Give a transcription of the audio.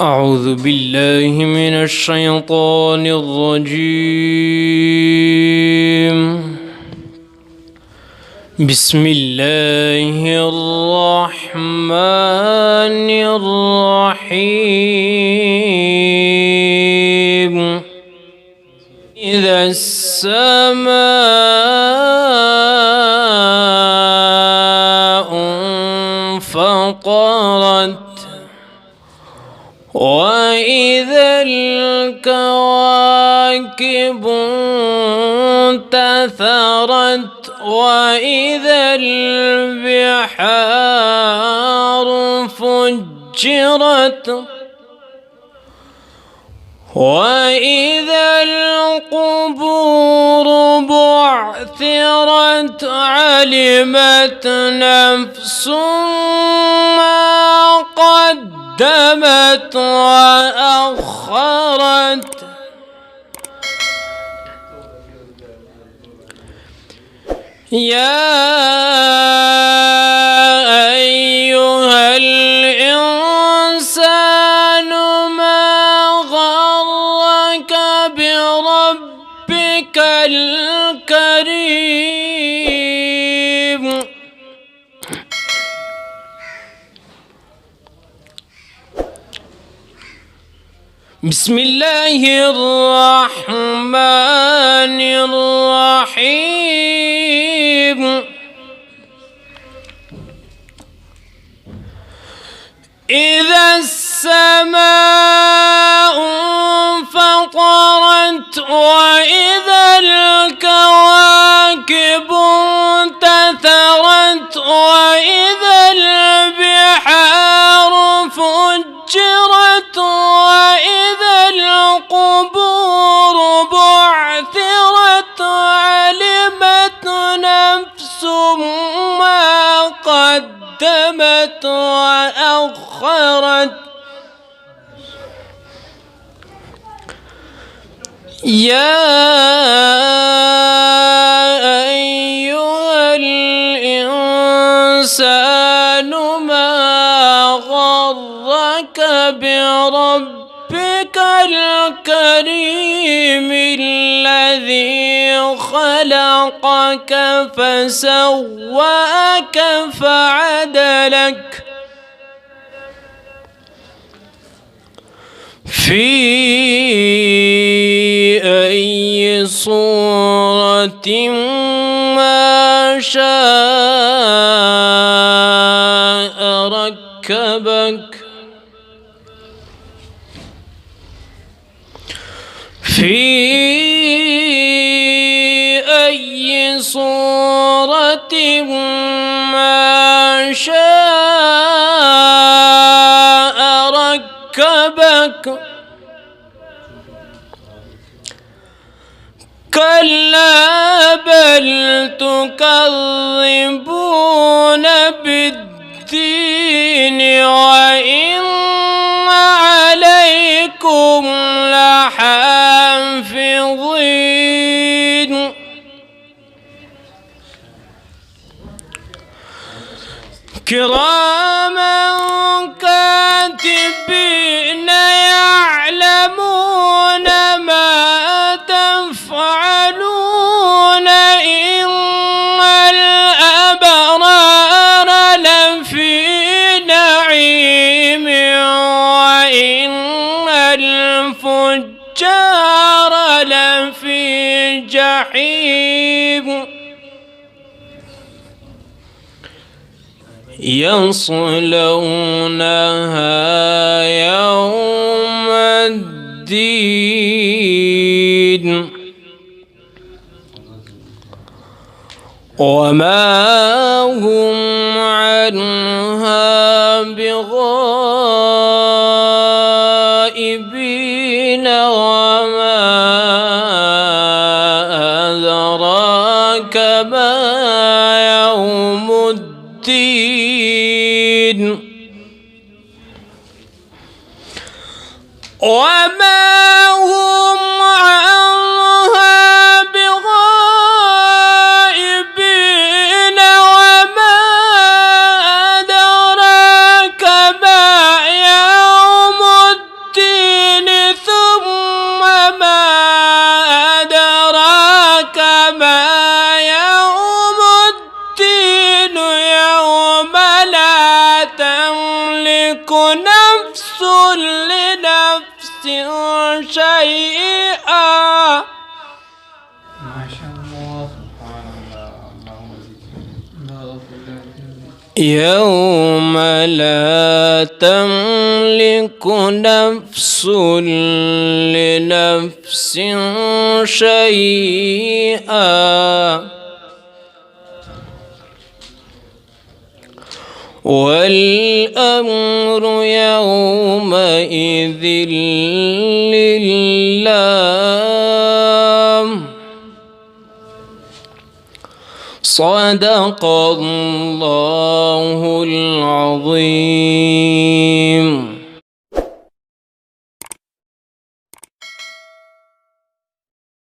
أعوذ بالله من الشيطان الرجيم. بسم الله الرحمن الرحيم. إذا السماء انفطرت وإذا الكواكب انتثرت وإذا البحار فجرت وإذا القبور بعثرت علمت نفس ما قدمت وأخرت. يا أيها الإنسان ما غرك بربك الكريم. بسم الله الرحمن الرحيم. إذا السماء انفطرت وإذا الكواكب انتثرت وإذا البحار فجرت وإذا القبور بعثرت علمت نفس ما قدمت وأخرت. يا أيها الإنسان ما غرك بربك الكريم الذي خلقك فسواك فعدلك في أي صورة ما شاء ركبك في أي صورة ما شاء ركبك. كلا بل تكذبون بالدين وإن عليكم لحافظين كراما كاتبين يعلمون ما تفعلون. إن الأبرار لفي نعيم وإن الفجار لفي جحيم يصلونها يوم الدين وما هم عنها بغائبين. وما أدراك ما يوم الدين وما هم عنها بغائبين. وما أدراك ما يوم الدين لنفس شيئا. ما شاء الله، سبحان الله، اللهم زدنا. يوم لا تملك نفس لنفس شيئا والأمر يومئذ لله. صدق الله العظيم.